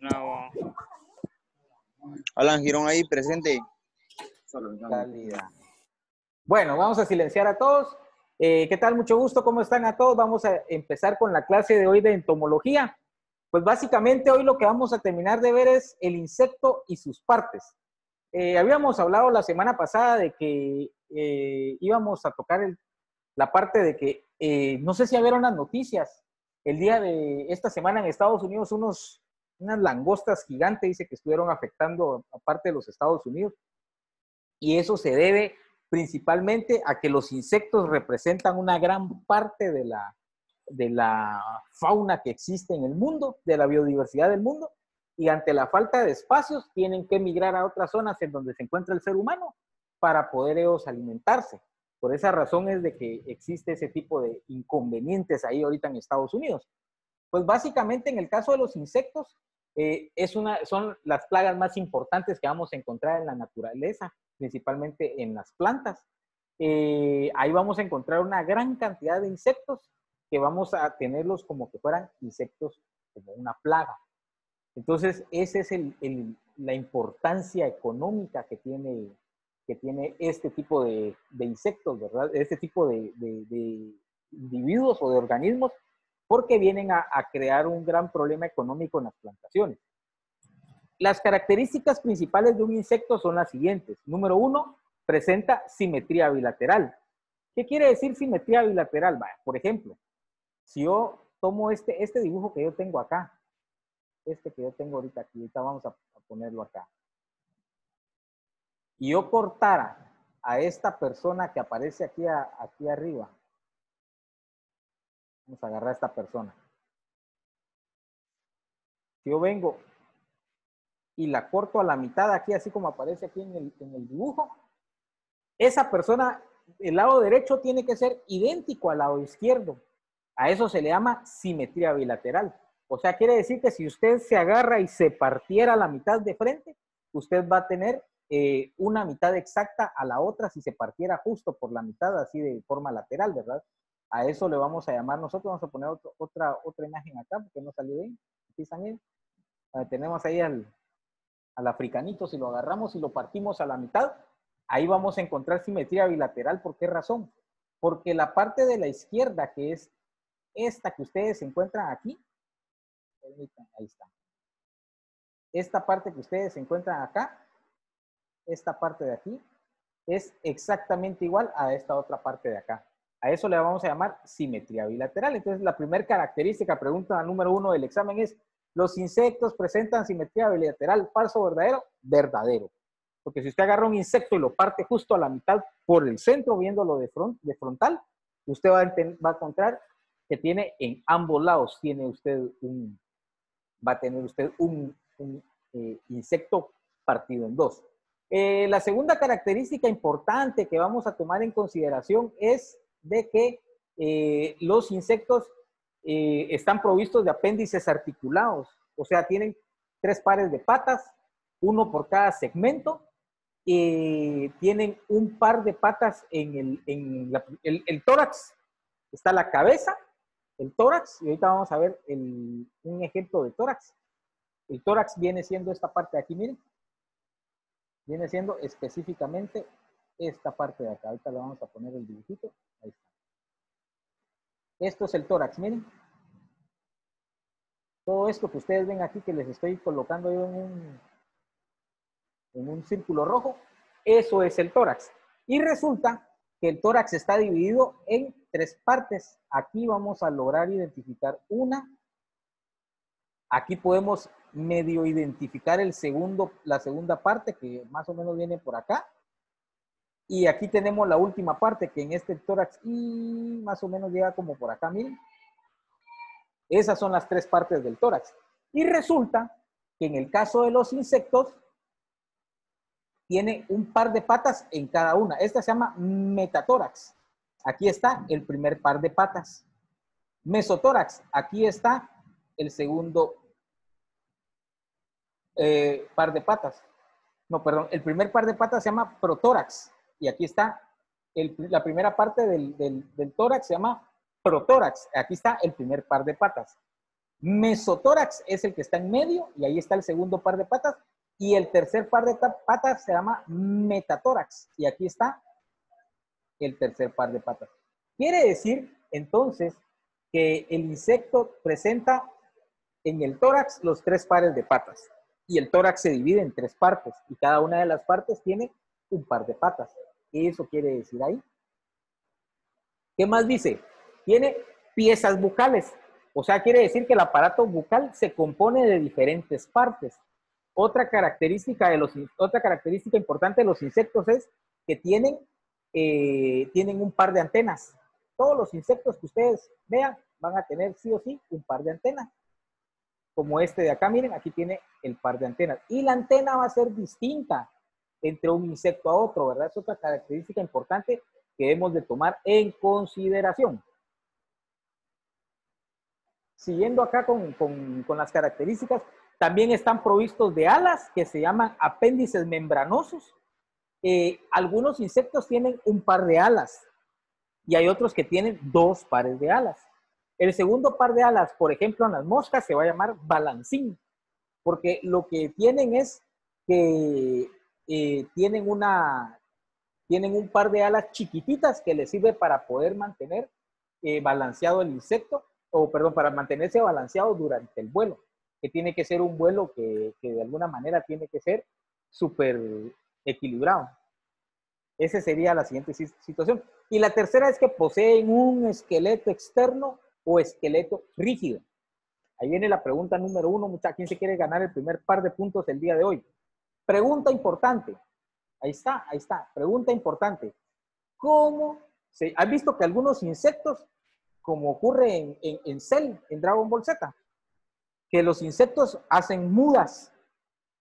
No. Alan Girón ahí presente. Calidad. Bueno, vamos a silenciar a todos. ¿Qué tal? Mucho gusto. ¿Cómo están a todos? Vamos a empezar con la clase de hoy de entomología. Pues básicamente hoy lo que vamos a terminar de ver es el insecto y sus partes. Habíamos hablado la semana pasada de que íbamos a tocar la parte de que, no sé si vieron las noticias, el día de esta semana en Estados Unidos unas langostas gigantes dice que estuvieron afectando a parte de los Estados Unidos. Y eso se debe principalmente a que los insectos representan una gran parte de la fauna que existe en el mundo, de la biodiversidad del mundo, y ante la falta de espacios tienen que migrar a otras zonas en donde se encuentra el ser humano para poder ellos alimentarse. Por esa razón es de que existe ese tipo de inconvenientes ahí ahorita en Estados Unidos. Pues básicamente en el caso de los insectos, son las plagas más importantes que vamos a encontrar en la naturaleza, principalmente en las plantas. Ahí vamos a encontrar una gran cantidad de insectos que vamos a tenerlos como que fueran insectos como una plaga. Entonces, esa es la importancia económica que tiene este tipo de insectos, ¿verdad? Este tipo de individuos o de organismos, porque vienen a crear un gran problema económico en las plantaciones. Las características principales de un insecto son las siguientes. Número 1, presenta simetría bilateral. ¿Qué quiere decir simetría bilateral? Por ejemplo, si yo tomo este dibujo que yo tengo acá, que yo tengo ahorita vamos a ponerlo acá, y yo cortara a esta persona que aparece aquí arriba, vamos a agarrar a esta persona. Si yo vengo y la corto a la mitad aquí, así como aparece aquí en el dibujo, esa persona, el lado derecho tiene que ser idéntico al lado izquierdo. A eso se le llama simetría bilateral. O sea, quiere decir que si usted se agarra y se partiera la mitad de frente, usted va a tener una mitad exacta a la otra si se partiera justo por la mitad, así de forma lateral, ¿verdad? A eso le vamos a llamar nosotros, vamos a poner otra imagen acá, porque no salió bien. Aquí también. Tenemos ahí al africanito, si lo agarramos y lo partimos a la mitad, ahí vamos a encontrar simetría bilateral. ¿Por qué razón? Porque la parte de la izquierda, que es esta que ustedes encuentran aquí, ahí está. Esta parte que ustedes encuentran acá, esta parte de aquí, es exactamente igual a esta otra parte de acá. A eso le vamos a llamar simetría bilateral. Entonces, la primera característica, pregunta número 1 del examen es: ¿los insectos presentan simetría bilateral? ¿Falso o verdadero? Verdadero. Porque si usted agarra un insecto y lo parte justo a la mitad por el centro, viéndolo de frontal, usted va a encontrar que tiene en ambos lados, va a tener usted un insecto partido en dos. La segunda característica importante que vamos a tomar en consideración es de que los insectos están provistos de apéndices articulados, o sea, tienen 3 pares de patas, uno por cada segmento, tienen un par de patas en el tórax, está la cabeza, el tórax, y ahorita vamos a ver un ejemplo de tórax. El tórax viene siendo esta parte de aquí, miren. Viene siendo específicamente esta parte de acá. Ahorita le vamos a poner el dibujito. Ahí está. Esto es el tórax, miren. Todo esto que ustedes ven aquí que les estoy colocando yo en un círculo rojo, eso es el tórax. Y resulta que el tórax está dividido en 3 partes. Aquí vamos a lograr identificar una. Aquí podemos medio identificar la segunda parte, que más o menos viene por acá. Y aquí tenemos la última parte, que en este tórax y más o menos llega como por acá, miren. Esas son las 3 partes del tórax. Y resulta que en el caso de los insectos, tiene un par de patas en cada una. Esta se llama metatórax. Aquí está el primer par de patas. Mesotórax, aquí está el segundo par de patas. No, perdón, el primer par de patas se llama protórax. Y aquí está la primera parte del tórax, se llama protórax. Aquí está el primer par de patas. Mesotórax es el que está en medio y ahí está el segundo par de patas. Y el tercer par de patas se llama metatórax. Y aquí está el tercer par de patas. Quiere decir, entonces, que el insecto presenta en el tórax los 3 pares de patas. Y el tórax se divide en 3 partes. Y cada una de las partes tiene un par de patas. Eso quiere decir ahí. ¿Qué más dice? Tiene piezas bucales. O sea, quiere decir que el aparato bucal se compone de diferentes partes. Otra característica importante de los insectos es que tienen un par de antenas. Todos los insectos que ustedes vean van a tener sí o sí un par de antenas. Como este de acá, miren, aquí tiene el par de antenas. Y la antena va a ser distinta entre un insecto a otro, ¿verdad? Es otra característica importante que debemos de tomar en consideración. Siguiendo acá con las características, también están provistos de alas que se llaman apéndices membranosos. Algunos insectos tienen un par de alas y hay otros que tienen 2 pares de alas. El segundo par de alas, por ejemplo, en las moscas se va a llamar balancín, porque lo que tienen es que tienen un par de alas chiquititas que les sirve para poder mantener balanceado el insecto, o perdón, para mantenerse balanceado durante el vuelo, que tiene que ser un vuelo que de alguna manera tiene que ser súper equilibrado. Esa sería la siguiente situación. Y la tercera es que poseen un esqueleto externo o esqueleto rígido. Ahí viene la pregunta número 1, muchachos. ¿Quién se quiere ganar el primer par de puntos el día de hoy? Pregunta importante. Ahí está. Pregunta importante. ¿Has visto que algunos insectos, como ocurre en Cell, en Dragon Ball Z, que los insectos hacen mudas?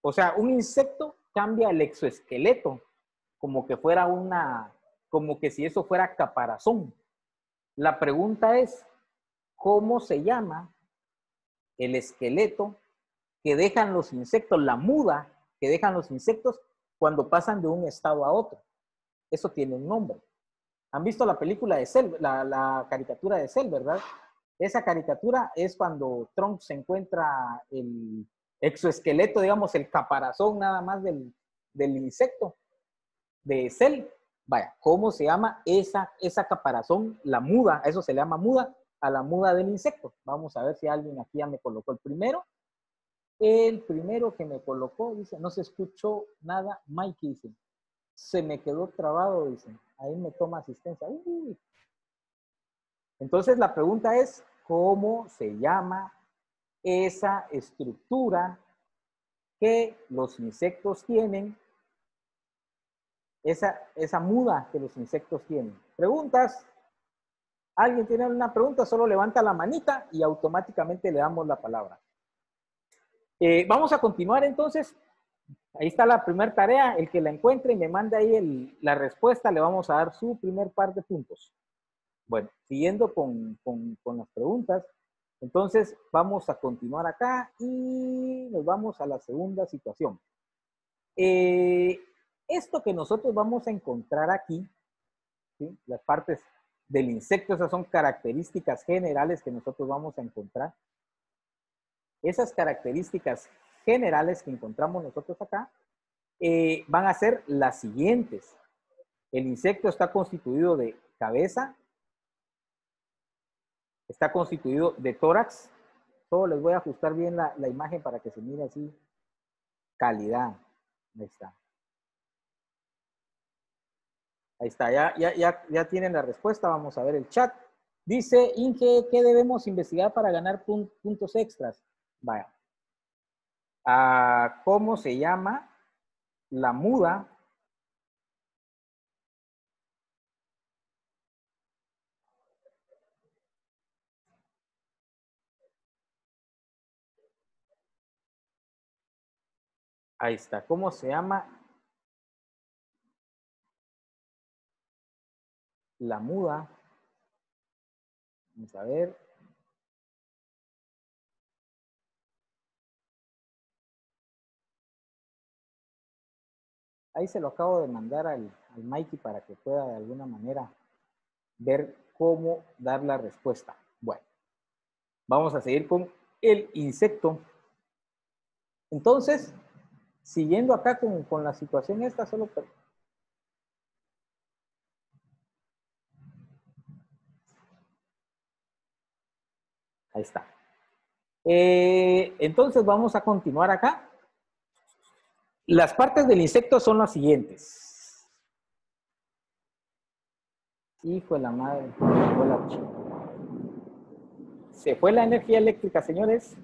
O sea, un insecto cambia el exoesqueleto, como que si eso fuera caparazón. La pregunta es, ¿cómo se llama el esqueleto que dejan los insectos, la muda que dejan los insectos cuando pasan de un estado a otro? Eso tiene un nombre. ¿Han visto la película de Cell, la caricatura de Cell, verdad? Esa caricatura es cuando Trunks se encuentra el exoesqueleto, digamos, el caparazón nada más del insecto de Cell. Vaya, ¿cómo se llama esa caparazón? La muda, eso se le llama muda, a la muda del insecto. Vamos a ver si alguien aquí ya me colocó el primero. El primero que me colocó, dice, no se escuchó nada, Mikey, dice. Se me quedó trabado, dice. Ahí me toma asistencia. Entonces la pregunta es, ¿cómo se llama esa estructura que los insectos tienen? Esa muda que los insectos tienen. ¿Preguntas? ¿Alguien tiene una pregunta? Solo levanta la manita y automáticamente le damos la palabra. Vamos a continuar entonces. Ahí está la primera tarea. El que la encuentre y me mande ahí la respuesta, le vamos a dar su primer par de puntos. Bueno, siguiendo con las preguntas, entonces vamos a continuar acá y nos vamos a la segunda situación. Esto que nosotros vamos a encontrar aquí, ¿sí? Las partes del insecto, esas son características generales que nosotros vamos a encontrar. Esas características generales que encontramos nosotros acá van a ser las siguientes. El insecto está constituido de cabeza, está constituido de tórax. Solo les voy a ajustar bien la imagen para que se mire así. Calidad. Ahí está. Ahí está, ya tienen la respuesta. Vamos a ver el chat. Dice Inge, ¿qué debemos investigar para ganar puntos extras? Vaya. ¿Cómo se llama la muda? Ahí está. ¿Cómo se llama la muda? Vamos a ver. Ahí se lo acabo de mandar al Mikey para que pueda de alguna manera ver cómo dar la respuesta. Bueno, vamos a seguir con el insecto. Entonces, siguiendo acá con la situación esta, solo... Ahí está. Entonces, vamos a continuar acá. Las partes del insecto son las siguientes. Hijo de la madre. Se fue la energía eléctrica, señores.